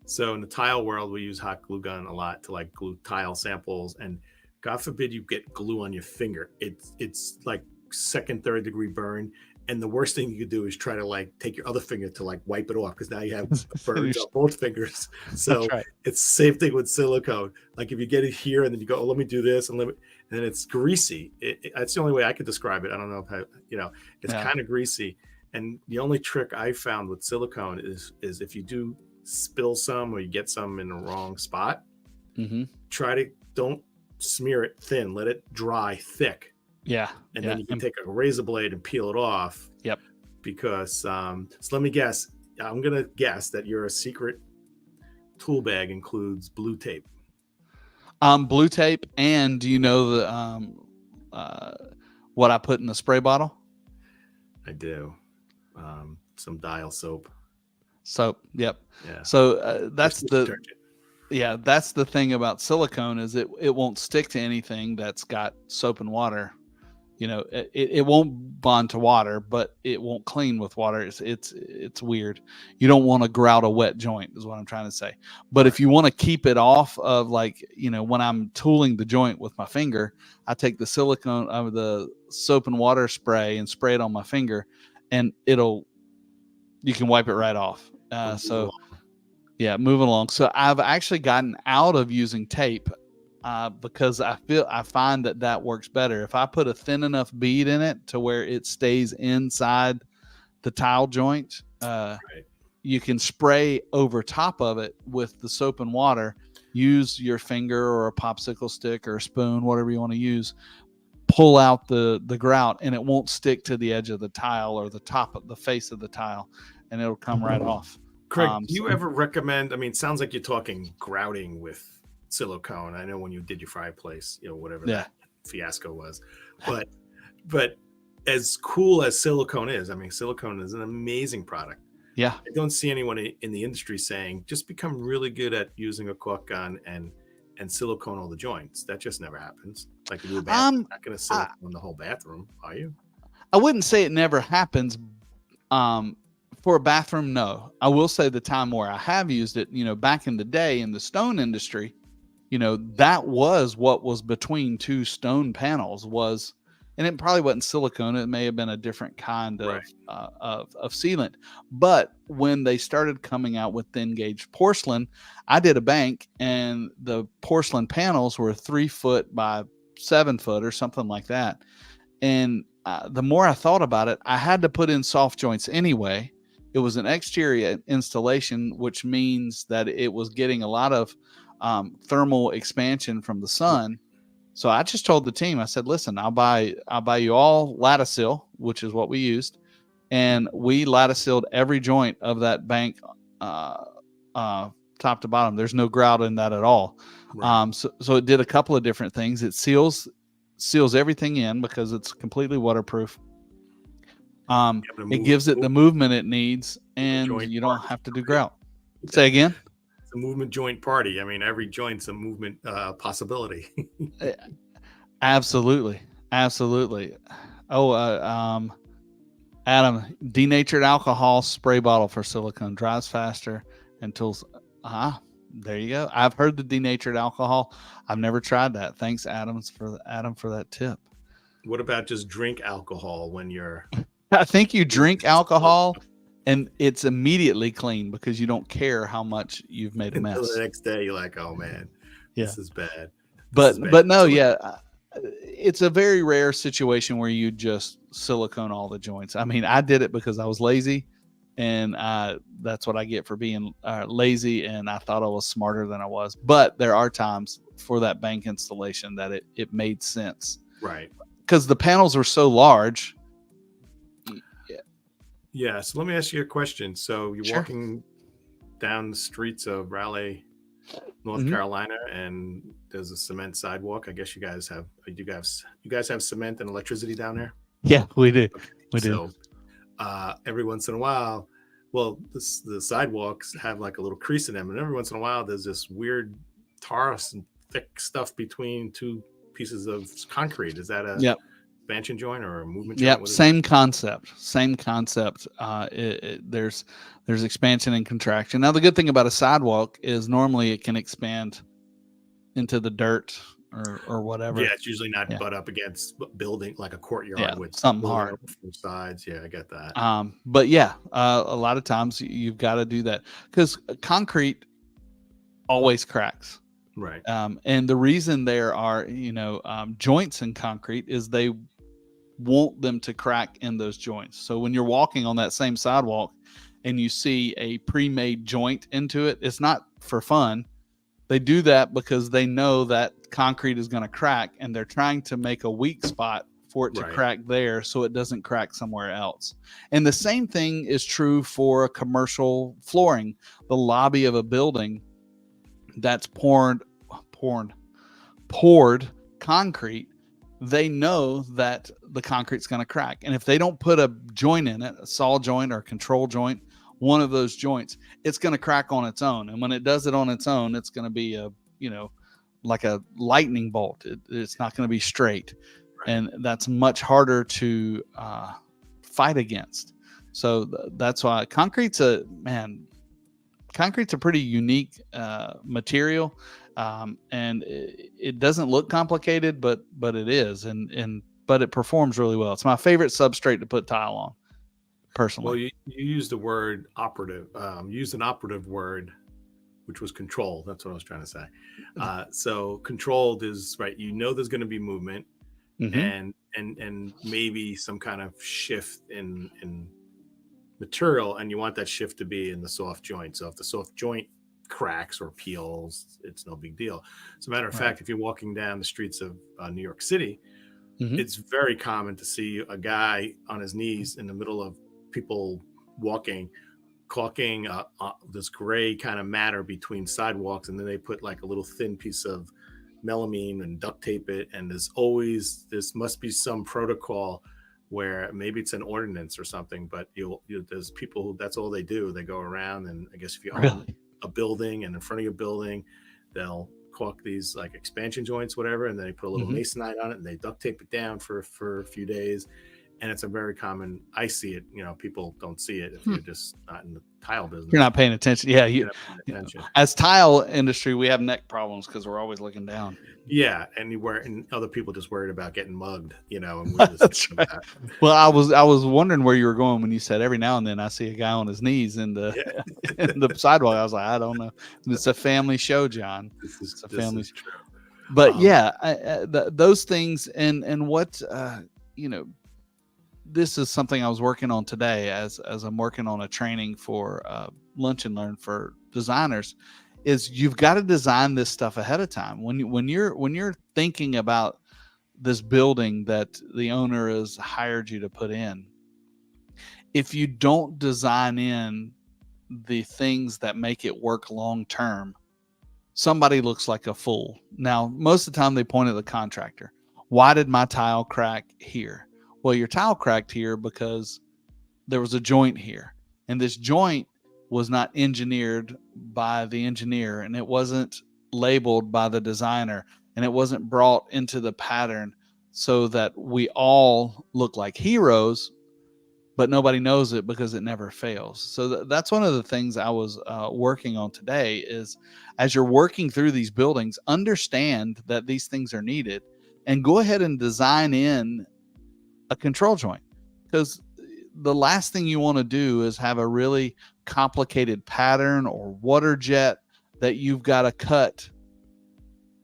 So in the tile world, we use hot glue gun a lot to like glue tile samples, and God forbid you get glue on your finger. It's like second, third degree burn. And the worst thing you could do is try to like take your other finger to like wipe it off, because now you have burns on both fingers. So it's the same thing with silicone. Like if you get it here and then you go, oh, let me do this, and then it's greasy. That's the only way I could describe it. I don't know if it's kind of greasy. And the only trick I found with silicone is if you do spill some or you get some in the wrong spot, don't smear it thin. Let it dry thick. Yeah. And then you can take a razor blade and peel it off. Yep. Because, so let me guess. I'm going to guess that your secret tool bag includes blue tape. Blue tape. And do you know the what I put in the spray bottle? I do. Some dial soap. Soap. Yep. Yeah. So that's that's the thing about silicone is it won't stick to anything that's got soap and water. It won't bond to water, but it won't clean with water. It's weird. You don't want to grout a wet joint is what I'm trying to say. But if you want to keep it off of, like, when I'm tooling the joint with my finger, I take the silicone of the soap and water spray and spray it on my finger, and you can wipe it right off. Moving along. So I've actually gotten out of using tape because I find that works better. If I put a thin enough bead in it to where it stays inside the tile joint, you can spray over top of it with the soap and water. Use your finger or a popsicle stick or a spoon, whatever you want to use. Pull out the grout, and it won't stick to the edge of the tile or the top of the face of the tile, and it'll come right off. Craig, do you ever recommend? I mean, it sounds like you're talking grouting with silicone. I know when you did your fireplace, whatever that fiasco was, but as cool as silicone is, I mean, silicone is an amazing product. Yeah. I don't see anyone in the industry saying just become really good at using a caulk gun and silicone all the joints. That just never happens. Like you're not going to silicone the whole bathroom, are you? I wouldn't say it never happens. For a bathroom, no. I will say the time where I have used it, back in the day in the stone industry, that was what was between two stone panels was, and it probably wasn't silicone. It may have been a different kind Right. of sealant. But when they started coming out with thin gauge porcelain, I did a bank, and the porcelain panels were 3 foot by 7 foot or something like that. And the more I thought about it, I had to put in soft joints anyway. It was an exterior installation, which means that it was getting a lot of thermal expansion from the sun. So I just told the team, I said, "Listen, I'll buy you all latticeil, which is what we used, and we latticeiled every joint of that bank, uh, top to bottom. There's no grout in that at all. Right. So it did a couple of different things. It seals everything in because it's completely waterproof. Yeah, It gives it the movement it needs, movement and joint you don't party, have to do right? grout. Say again. It's a movement joint party. I mean, every joint's a movement possibility. Uh, Absolutely, absolutely. Oh, Adam, denatured alcohol spray bottle for silicone dries faster until. There you go. I've heard the denatured alcohol. I've never tried that. Thanks, Adam, for that tip. What about just drink alcohol when you're I think you drink using silicone alcohol and it's immediately clean because you don't care how much you've made a until the mess. next day? You're like, oh man, Yeah. this is bad. This is bad. But no, Silicone. yeah, it's a very rare situation where you just silicone all the joints. I mean, I did it because I was lazy, and that's what I get for being lazy. And I thought I was smarter than I was. But there are times for that bank installation that it made sense Right. because the panels were so large. Yeah. Yeah. So let me ask you a question. So you're Sure. walking down the streets of Raleigh, North Hmm. Carolina, and there's a cement sidewalk. I guess you guys have cement and electricity down there. Yeah, we do. Okay. We do. So every once in a while, well, the sidewalks have like a little crease in them, and every once in a while, there's this weird tar and thick stuff between two pieces of concrete. Is that a Yep. expansion joint or a movement joint? Yep, What is it? same concept. Same concept. There's expansion and contraction. Now the good thing about a sidewalk is normally it can expand into the dirt or Yeah, whatever. it's usually not Yeah, butt up against building like a yeah, courtyard with something building hard. up from sides. Yeah, I get that. But yeah, a lot of times you've got to do that because concrete always cracks. Right. And the reason there are joints in concrete is they want them to crack in those joints. So when you're walking on that same sidewalk and you see a pre-made joint into it, it's not for fun. They do that because they know that concrete is going to crack and they're trying to make a weak spot for it to Right. crack there so it doesn't crack somewhere else. And the same thing is true for commercial flooring. The lobby of a building that's poured concrete, they know that the concrete's going to crack. And if they don't put a joint in it, a saw joint or a control joint, one of those joints, it's going to crack on its own. And when it does it on its own, it's going to be like a lightning bolt. It's not going to be straight. Right. And that's much harder to fight against. So that's why concrete's a pretty unique material. And it doesn't look complicated, but it is, but it performs really well. It's my favorite substrate to put tile on, personally. Well, you used the word operative. Used an operative word, which was control. That's what I was trying to say. So controlled is right. There's going to be movement, Mm-hmm. and maybe some kind of shift in material, and you want that shift to be in the soft joint. So if the soft joint cracks or peels, it's no big deal. As a matter of Right. fact, if you're walking down the streets of New York City, Mm-hmm. it's very common to see a guy on his knees in the middle of people walking, caulking this gray kind of matter between sidewalks, and then they put like a little thin piece of melamine and duct tape it. And this must be some protocol where maybe it's an ordinance or something, but there's people who that's all they do. They go around, and I guess if you own Really? a building and in front of your building, they'll caulk these like expansion joints, whatever, and then they put a little Mm-hmm. masonite on it and they duct tape it down for a few days. and it's a very common. I see it. People don't see it if you're just not in the tile business. You're not paying attention. Yeah, You're not paying attention. as tile industry, we have neck problems because we're always looking down. Yeah, and other people just worried about getting mugged, and we're just That's right. Well, I was wondering where you were going when you said every now and then I see a guy on his knees in the in the sidewalk. I was like, I don't know. It's a family show, John. It's a family show. True. But those things and what this is something I was working on today as I'm working on a training for Lunch and Learn for designers. Is you've got to design this stuff ahead of time when you're thinking about this building that the owner has hired you to put in. If you don't design in the things that make it work long term, somebody looks like a fool. Now, most of the time they point at the contractor. Why did my tile crack here? Well, your tile cracked here because there was a joint here, and this joint was not engineered by the engineer, and it wasn't labeled by the designer, and it wasn't brought into the pattern so that we all look like heroes, but nobody knows it because it never fails. So that's one of the things I was working on today is as you're working through these buildings, understand that these things are needed and go ahead and design in a control joint, because the last thing you want to do is have a really complicated pattern or water jet that you've got to cut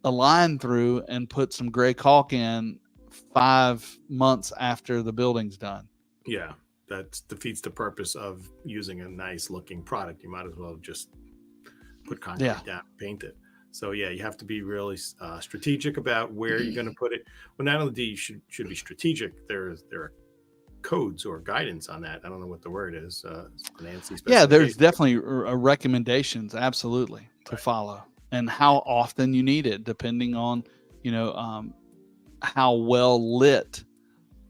a line through and put some gray caulk in 5 months after the building's done. Yeah, that defeats the purpose of using a nice looking product. You might as well just put concrete down, paint it. So yeah, you have to be really strategic about where you're going to put it. Well, not only do you should be strategic, there are codes or guidance on that. I don't know what the word is. Nancy. Yeah, there's definitely recommendations, absolutely, to follow, and how often you need it, depending on how well lit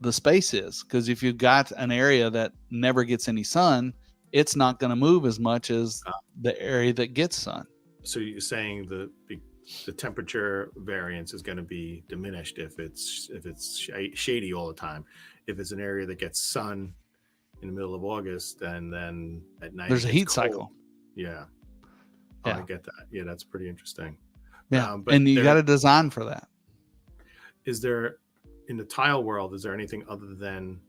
the space is. Because if you've got an area that never gets any sun, it's not going to move as much as the area that gets sun. So you're saying the temperature variance is going to be diminished if it's shady all the time. If it's an area that gets sun in the middle of August, and then at night there's a heat cold. cycle. Yeah. Oh, I get that. Yeah, that's pretty interesting. Yeah, and you got to design for that. Is there, in the tile world, is there anything other than,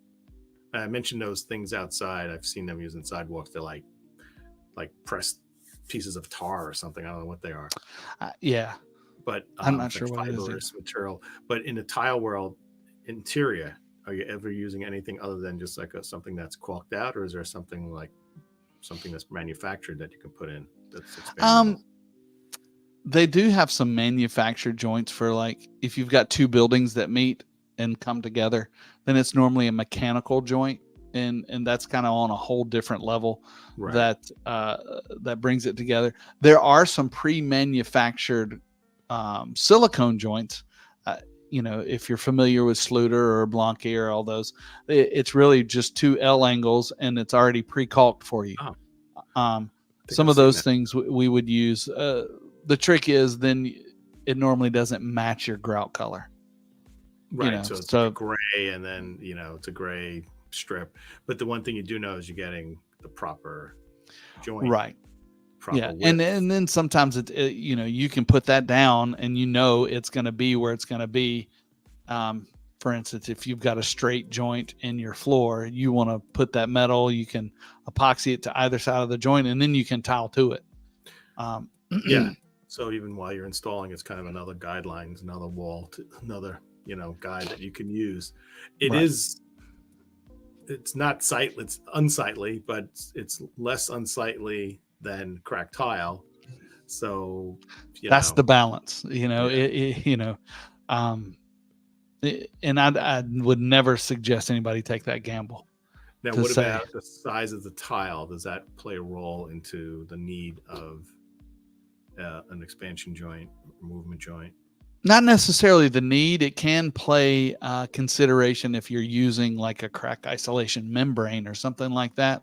I mentioned those things outside. I've seen them using sidewalks. They're like pressed pieces of tar or something. I don't know what they are. Yeah, but I'm not sure what it is. Material. But in the tile world, interior, are you ever using anything other than just like something that's caulked out, or is there something that's manufactured that you can put in that's expandable? They do have some manufactured joints for, like, if you've got two buildings that meet and come together, then it's normally a mechanical joint, and that's kind of on a whole different level. Right. That brings it together. There are some pre-manufactured silicone joints. If you're familiar with Sluter or Blanqui or all those, it's really just two L angles and it's already pre-caulked for you. Some of those things we would use. The trick is then it normally doesn't match your grout color. Right. So it's a gray, and then, it's a gray strip. But the one thing you do know is you're getting the proper joint. Right. Proper width. And then sometimes you can put that down and it's going to be where it's going to be. For instance, if you've got a straight joint in your floor, you want to put that metal, you can epoxy it to either side of the joint, and then you can tile to it. Yeah. So even while you're installing, it's kind of another guidelines, another wall, another guide that you can use. It's not sightly, it's unsightly, but it's less unsightly than cracked tile. So that's the balance, and I would never suggest anybody take that gamble. Now, what about the size of the tile? Does that play a role into the need of an expansion joint, movement joint? Not necessarily the need. It can play consideration if you're using like a crack isolation membrane or something like that.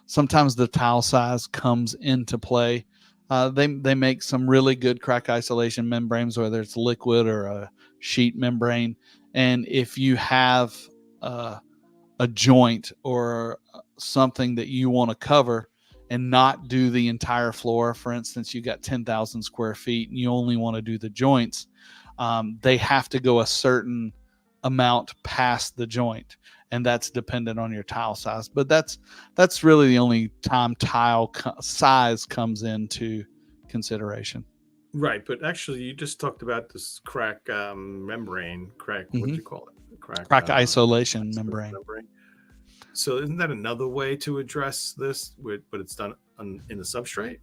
Sometimes the tile size comes into play. They make some really good crack isolation membranes, whether it's liquid or a sheet membrane. And if you have a joint or something that you want to cover and not do the entire floor. For instance, you got 10,000 square feet and you only want to do the joints. They have to go a certain amount past the joint, and that's dependent on your tile size. But that's really the only time tile size comes into consideration. Right, but actually, you just talked about this crack membrane. Crack, what do you call it? Crack isolation membrane. So, isn't that another way to address this? But it's done in the substrate.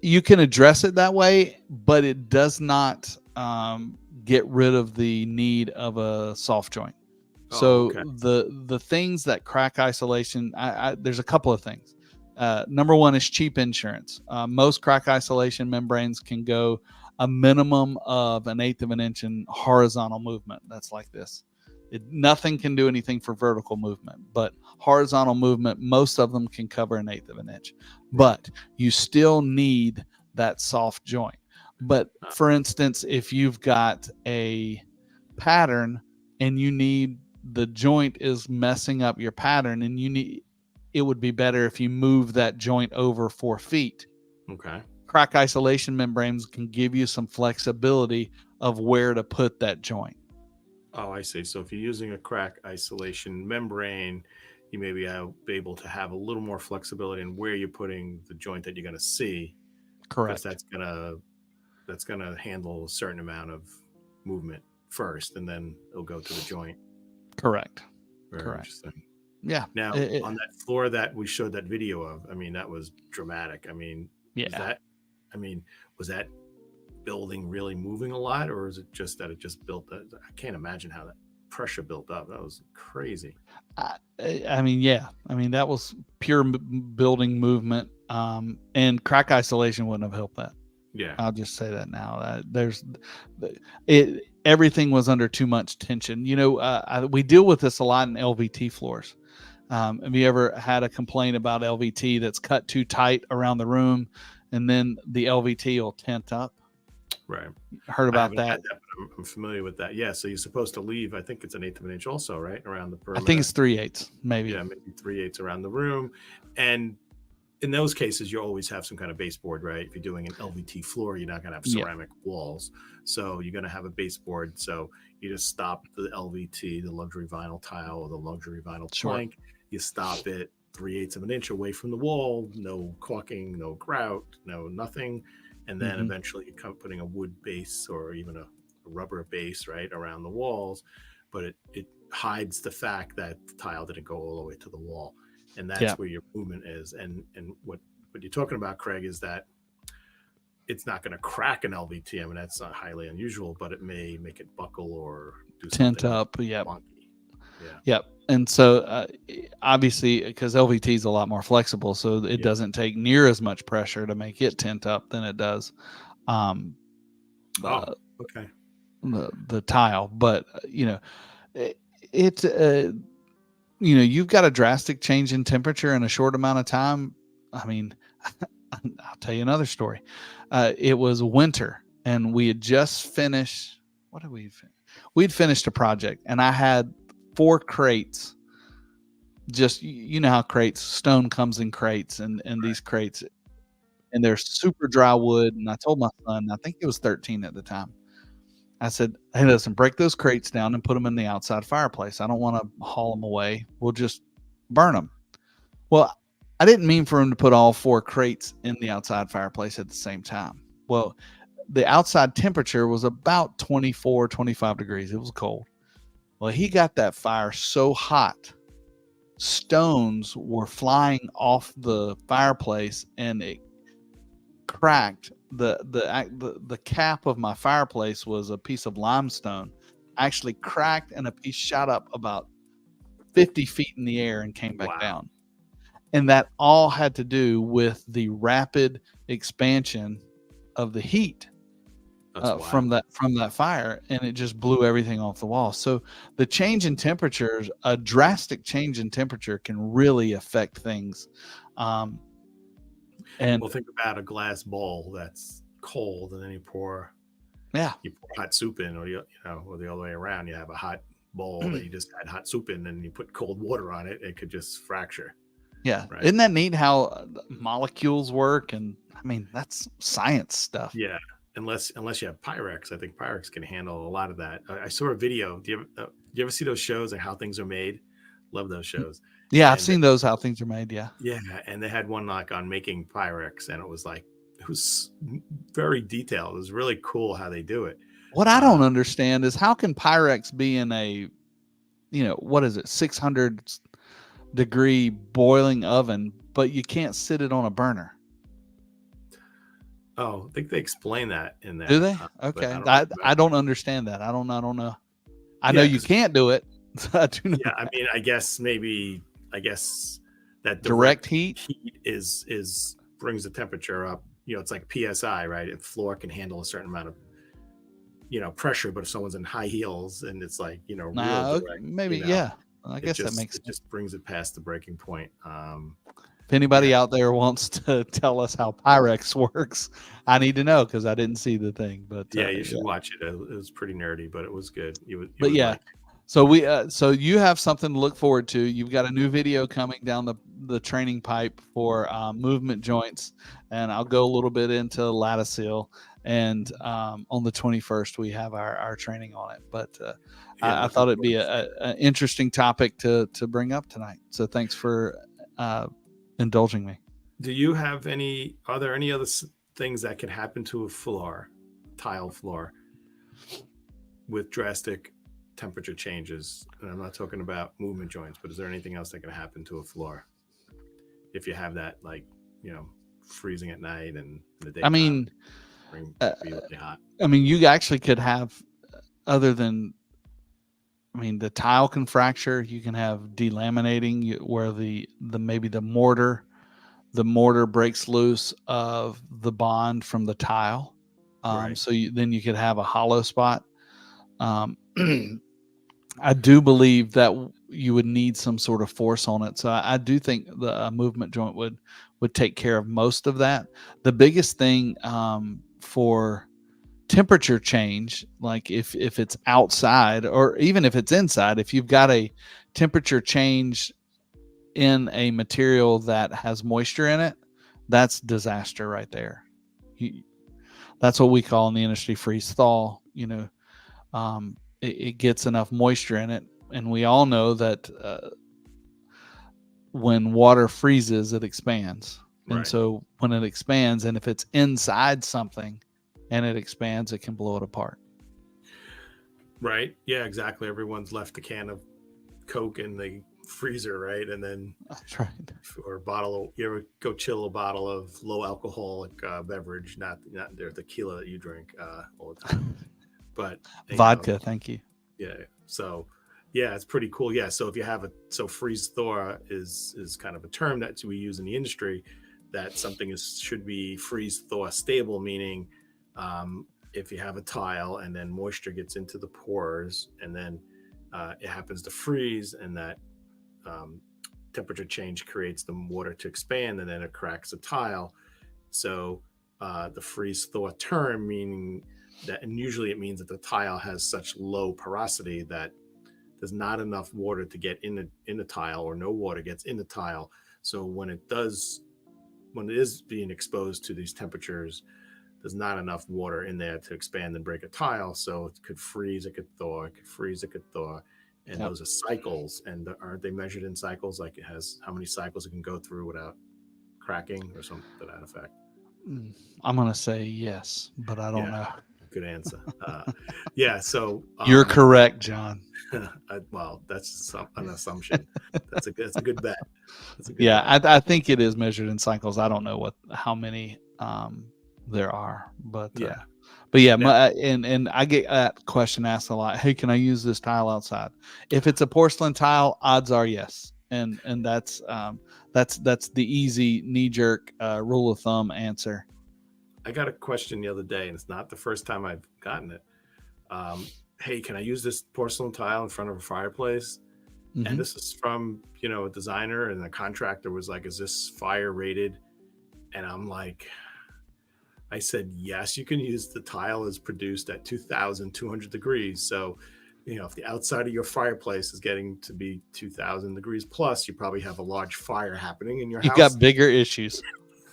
You can address it that way, but it does not get rid of the need of a soft joint. So the things that crack isolation, there's a couple of things. Number one is cheap insurance. Most crack isolation membranes can go a minimum of 1/8 of an inch in horizontal movement. That's like this. Nothing can do anything for vertical movement, but horizontal movement, most of them can cover 1/8 of an inch. But you still need that soft joint. But for instance, if you've got a pattern and you need the joint is messing up your pattern, and it would be better if you move that joint over 4 feet. Okay. Crack isolation membranes can give you some flexibility of where to put that joint. Oh, I see. So if you're using a crack isolation membrane, you may be able to have a little more flexibility in where you're putting the joint that you're going to see. Correct. Because that's gonna handle a certain amount of movement first, and then it'll go to the joint. Correct. Very Correct. interesting. Yeah. Now, on that floor that we showed that video of, I mean, that was dramatic. I mean, yeah. Was that building really moving a lot, or is it just that it just built that? I can't imagine how that pressure built up. That was crazy. I mean, yeah. I mean, that was pure building movement, and crack isolation wouldn't have helped that. Yeah. I'll just say that now. Everything was under too much tension. You know, we deal with this a lot in LVT floors. Have you ever had a complaint about LVT that's cut too tight around the room, and then the LVT will tent up? Right. Heard about that? But I'm familiar with that. Yeah. So you're supposed to leave. I think it's 1/8 of an inch, also, right, around the perimeter. I think it's 3/8, maybe. Yeah, maybe 3/8 around the room, and in those cases, you always have some kind of baseboard, right? If you're doing an LVT floor, you're not going to have ceramic walls. So you're going to have a baseboard. So you just stop the LVT, the luxury vinyl tile, or the luxury vinyl plank. You stop it 3/8 of an inch away from the wall. No caulking, no grout, no nothing. And then eventually you come putting a wood base or even a rubber base, right, around the walls. But it hides the fact that the tile didn't go all the way to the wall. And that's where your movement is. And what you're talking about, Craig, is that it's not going to crack an LVT. I mean, that's not highly unusual, but it may make it buckle or do something tent up. Yep. Funky. Yeah. Yep. And so obviously, because LVT is a lot more flexible, so it doesn't take near as much pressure to make it tent up than it does okay. the tile. But you know, you know, you've got a drastic change in temperature in a short amount of time. I mean, I'll tell you another story. It was winter, and we had just finished. We'd finished a project, and I had 4 crates. Just, you know how stone comes in crates, and these crates, and they're super dry wood. And I told my son, I think he was 13 at the time, I said, hey, listen, break those crates down and put them in the outside fireplace. I don't want to haul them away. We'll just burn them. Well, I didn't mean for him to put all 4 crates in the outside fireplace at the same time. Well, the outside temperature was about 24, 25 degrees. It was cold. Well, he got that fire so hot, stones were flying off the fireplace, and it cracked. The cap of my fireplace was a piece of limestone, actually cracked, and a piece shot up about 50 feet in the air and came back down. And that all had to do with the rapid expansion of the heat from that fire, and it just blew everything off the wall. So the change in temperatures, a drastic change in temperature, can really affect things. And well, think about a glass bowl that's cold, and then you pour hot soup in, or or the other way around. You have a hot bowl that you just had hot soup in, and you put cold water on it, it could just fracture. Yeah. Right. Isn't that neat how molecules work? And I mean, that's science stuff. Yeah. Unless you have Pyrex, I think Pyrex can handle a lot of that. I saw a video. Do you ever see those shows and how things are made? Love those shows. Yeah, I've And seen those, how things are made. Yeah. yeah, and they had one like on making Pyrex, and it was very detailed. It was really cool how they do it. What I don't understand is how can Pyrex be in a, what is it, 600 degree boiling oven, but you can't sit it on a burner? Oh, I think they explain that in there. Do they? But Okay. I I don't understand that. I don't know. I know Yeah, you 'cause- can't do it. I do know. yeah, I mean, I guess that Direct heat. is brings the temperature up. It's like PSI, right? If floor can handle a certain amount of pressure, but if someone's in high heels and it's like real direct, Maybe, yeah. I guess that makes it just brings it past the breaking point. If anybody out there wants to tell us how Pyrex works, I need to know, because I didn't see the thing. But yeah, you should watch it. It was pretty nerdy, but it was good. So you have something to look forward to. You've got a new video coming down the training pipe for movement joints, and I'll go a little bit into latisil. And on the 21st, we have our training on it. But I thought it'd be an interesting topic to bring up tonight. So thanks for indulging me. Are there any other things that can happen to a tile floor with drastic temperature changes? And I'm not talking about movement joints, but is there anything else that can happen to a floor if you have that, like, freezing at night and the day? I mean, really hot. I mean, you actually could have, other than, the tile can fracture. You can have delaminating, where maybe the mortar breaks loose of the bond from the tile. Right. So then you could have a hollow spot. I do believe that you would need some sort of force on it. So I do think the movement joint would take care of most of that. The biggest thing for temperature change, like if it's outside or even if it's inside, if you've got a temperature change in a material that has moisture in it, that's disaster right there. That's what we call in the industry freeze thaw. It gets enough moisture in it, and we all know that when water freezes, it expands. Right. And so when it expands, and if it's inside something and it expands, it can blow it apart. Right. Yeah, exactly. Everyone's left a can of Coke in the freezer, right? And then that's right. Or a bottle of, you ever go chill a bottle of low alcoholic beverage, not the tequila that you drink all the time, but vodka. Thank you. Yeah. So yeah, it's pretty cool. Yeah. So if you have freeze thaw is kind of a term that we use in the industry, that something should be freeze thaw stable, meaning if you have a tile and then moisture gets into the pores and then it happens to freeze, and that temperature change creates the water to expand, and then it cracks the tile. So the freeze thaw term, meaning that, and usually it means that the tile has such low porosity that there's not enough water to get in the tile, or no water gets in the tile. So when it is being exposed to these temperatures, there's not enough water in there to expand and break a tile. So it could freeze, it could thaw, it could freeze, it could thaw. And those are cycles. And aren't they measured in cycles? Like it has how many cycles it can go through without cracking or something to that effect? I'm going to say yes, but I don't know. Good answer. Yeah. So you're correct, John. Well, that's an assumption. That's a good bet. Bet. I think it is measured in cycles. I don't know how many there are, but and I get that question asked a lot. Hey, can I use this tile outside? If it's a porcelain tile, odds are yes, and that's the easy knee jerk rule of thumb answer. I got a question the other day, and it's not the first time I've gotten it. Hey, can I use this porcelain tile in front of a fireplace? Mm-hmm. And this is from a designer, and the contractor was like, "Is this fire rated?" And I'm like, I said, yes, you can use the tile is produced at 2,200 degrees. So if the outside of your fireplace is getting to be 2,000 degrees plus, you probably have a large fire happening in your You house. got bigger issues.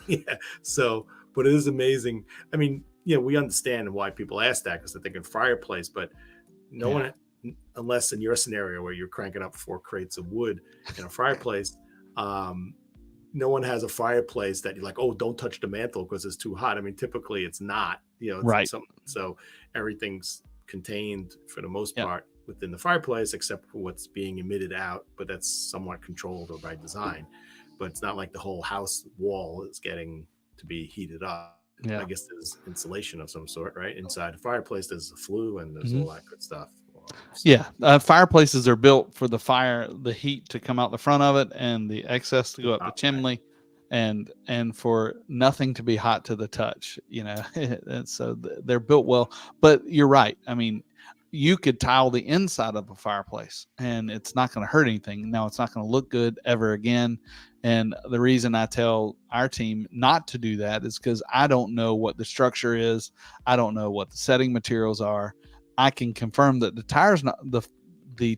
Yeah. So, but it is amazing. I mean, we understand why people ask that because they're thinking fireplace, but no one, unless in your scenario where you're cranking up 4 crates of wood in a fireplace, no one has a fireplace that you're like, oh, don't touch the mantle because it's too hot. I mean, typically it's not, Right. So everything's contained for the most Yep. part within the fireplace, except for what's being emitted out, but that's somewhat controlled or by design. But it's not like the whole house wall is getting to be heated up. Yeah. I guess there's insulation of some sort, right? Inside the fireplace, there's a flue and there's Mhm. all that good stuff. Yeah, fireplaces are built for the heat to come out the front of it and the excess to go up the chimney, and for nothing to be hot to the touch. And so they're built well. But you're right. I mean, you could tile the inside of a fireplace, and it's not going to hurt anything. Now, it's not going to look good ever again. And the reason I tell our team not to do that is because I don't know what the structure is. I don't know what the setting materials are. I can confirm that the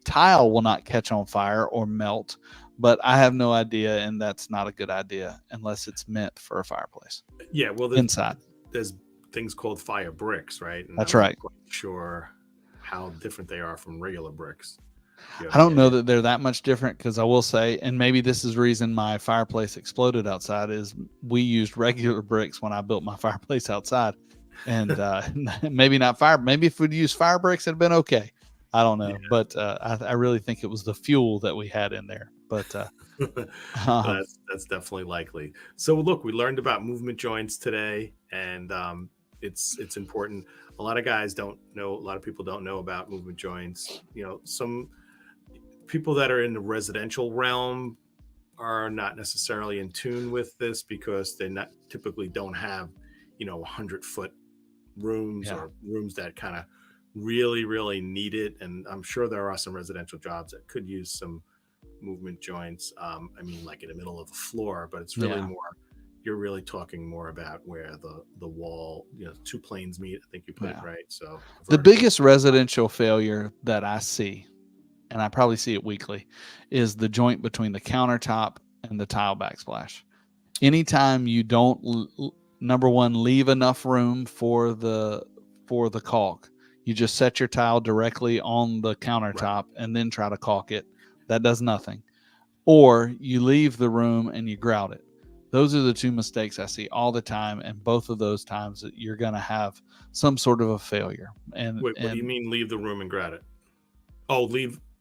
tile will not catch on fire or melt, but I have no idea, and that's not a good idea unless it's meant for a fireplace. Yeah, well, inside there's things called fire bricks, right? And that's I'm right. not quite sure how different they are from regular bricks. I don't know that they're that much different, because I will say, and maybe this is the reason my fireplace exploded outside, is we used regular bricks when I built my fireplace outside. And maybe not fire. Maybe if we'd used fire bricks, it'd been okay. I don't know, Yeah. but I really think it was the fuel that we had in there. But that's definitely likely. So look, we learned about movement joints today, and it's important. A lot of guys don't know. A lot of people don't know about movement joints. Some people that are in the residential realm are not necessarily in tune with this because they not typically don't have 100-foot rooms or rooms that kind of really need it. And I'm sure there are some residential jobs that could use some movement joints. I mean, like in the middle of the floor, but it's really more, you're really talking more about where the wall, 2 planes meet, I think you put it right. So the biggest residential failure that I see, and I probably see it weekly, is the joint between the countertop and the tile backsplash. Anytime you don't, number one, leave enough room for the caulk, you just set your tile directly on the countertop and then try to caulk it. That does nothing. Or you leave the room and you grout it. Those are the 2 mistakes I see all the time, and both of those times that you're going to have some sort of a failure. And wait, what do you mean leave the room and grout it? Oh,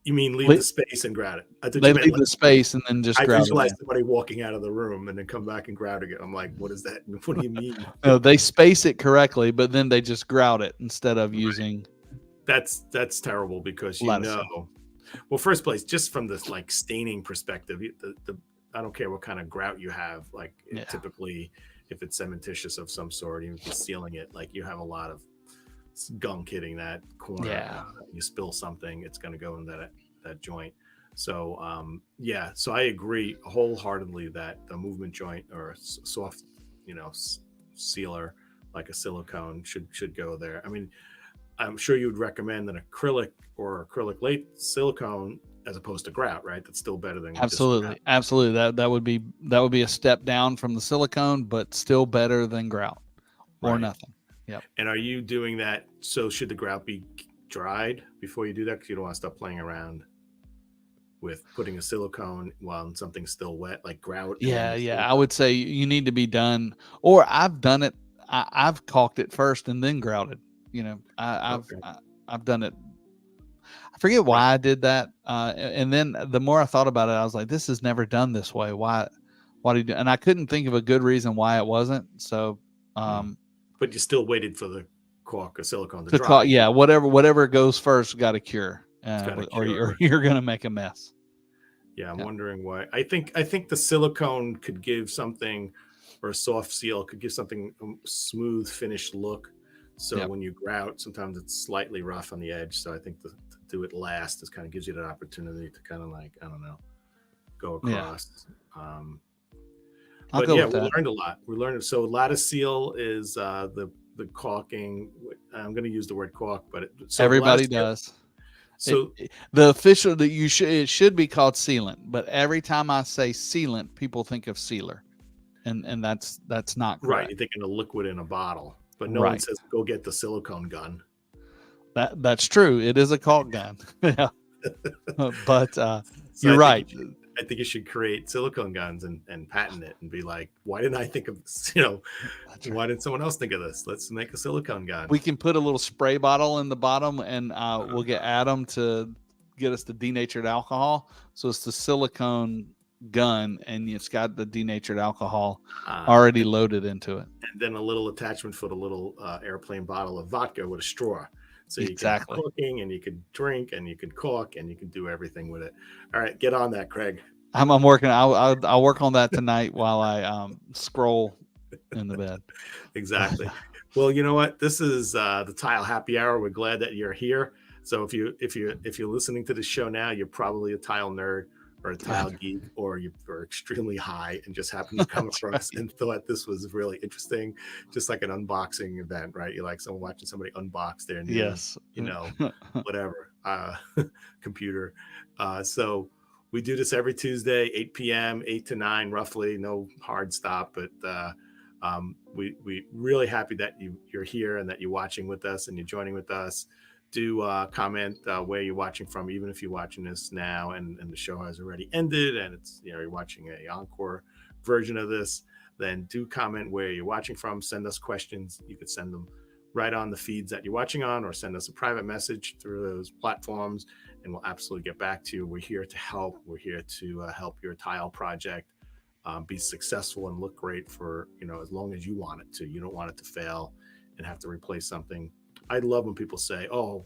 you mean leave the space and grout it? I thought they you meant leave the space and then just I grout visualized it. somebody walking out of the room and then come back and grouting it. I'm like, what is that? What do you mean? No, they space it correctly, but then they just grout it instead of using. That's terrible because well, first place, just from this like staining perspective, I don't care what kind of grout you have. Like typically, if it's cementitious of some sort, even if you're sealing it, like you have a lot of gunk hitting that corner. You spill something, it's going to go in that joint. So so I agree wholeheartedly that the movement joint or soft, sealer like a silicone should go there. I mean, I'm sure you would recommend an acrylic or acrylic late silicone as opposed to grout, right? That's still better than absolutely. That would be a step down from the silicone, but still better than grout or nothing. Yep. And are you doing that? So should the grout be dried before you do that? Because you don't want to stop playing around with putting a silicone while something's still wet, like grout. Yeah. I would say you need to be done, or I've done it. I've caulked it first and then grouted. I've done it. I forget why I did that. And then the more I thought about it, I was like, this is never done this way. Why do you do? And I couldn't think of a good reason why it wasn't. So, but you still waited for the caulk or silicone to dry. Yeah, whatever goes first got to cure, or you're going to make a mess. Yeah, I'm wondering why. I think the silicone could give something, or a soft seal could give something a smooth finished look. So when you grout, sometimes it's slightly rough on the edge. So I think to do it last, kind of gives you that opportunity to kind of like, I don't know, go across. But we learned a lot. So lattice seal is the caulking. I'm going to use the word caulk, but everybody does. So The official that it should be called sealant, but every time I say sealant, people think of sealer, and that's not right, correct. you're thinking a liquid in a bottle, but no one Right. says go get the silicone gun. That's true. It is a caulk gun. Yeah. But So you're right. I think you should create silicone guns and patent it and be like, why didn't I think of this? You know, That's right. why didn't someone else think of this? Let's make a silicone gun. We can put a little spray bottle in the bottom, and we'll get Adam to get us the denatured alcohol. So it's the silicone gun, and it's got the denatured alcohol already loaded into it. And then a little attachment for the little airplane bottle of vodka with a straw. So you can be cooking, and you can drink, and you can cook, and you can do everything with it. All right, get on that, Craig. I'm working. I'll work on that tonight while I scroll in the bed. Exactly. Well, you know what? This is the Tile Happy Hour. We're glad that you're here. So if you're listening to the show now, you're probably a tile nerd or a tile geek, or you're extremely high and just happened to come across and thought this was really interesting, just like an unboxing event, right? You like someone watching somebody unbox their new, you know, whatever computer. So we do this every Tuesday, 8 p.m., 8 to 9, roughly. No hard stop, but we really happy that you're here and that you're watching with us and you're joining with us. Do comment where you're watching from, even if you're watching this now and the show has already ended and it's, you know, you're watching a encore version of this, then do comment where you're watching from. Send us questions. You could send them right on the feeds that you're watching on, or send us a private message through those platforms, and we'll absolutely get back to you. We're here to help. We're here to help your tile project be successful and look great for, you know, as long as you want it to. You don't want it to fail and have to replace something. I love when people say, oh,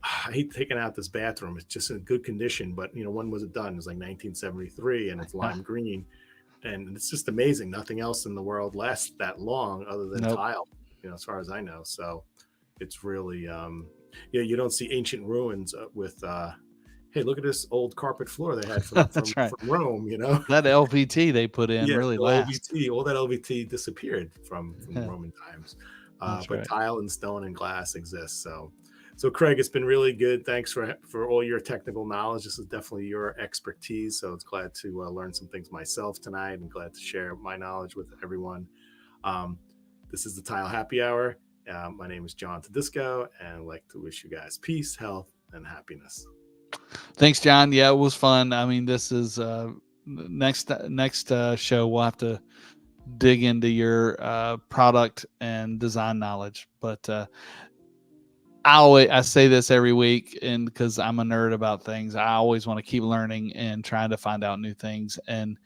I hate taking out this bathroom. It's just in good condition. But, you know, when was it done? It was like 1973 and it's lime green. And it's just amazing. Nothing else in the world lasts that long other than tile, you know, as far as I know. So it's really, you don't see ancient ruins with, hey, look at this old carpet floor they had from Rome, you know. That LVT they put in really lasts. All that LVT disappeared from Roman times. But tile and stone and glass exists. So Craig, it's been really good. Thanks for all your technical knowledge. This is definitely your expertise. So it's glad to learn some things myself tonight, and glad to share my knowledge with everyone. This is the Tile Happy Hour. My name is John Tedisco, and I'd like to wish you guys peace, health, and happiness. Thanks, John. Yeah, it was fun. I mean, this is next show. We'll have to dig into your product and design knowledge, but I say this every week, and because I'm a nerd about things, I always want to keep learning and trying to find out new things. And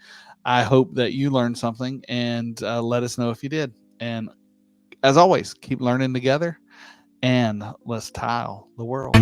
I hope that you learned something, and let us know if you did. And as always, keep learning together, and let's tile the world.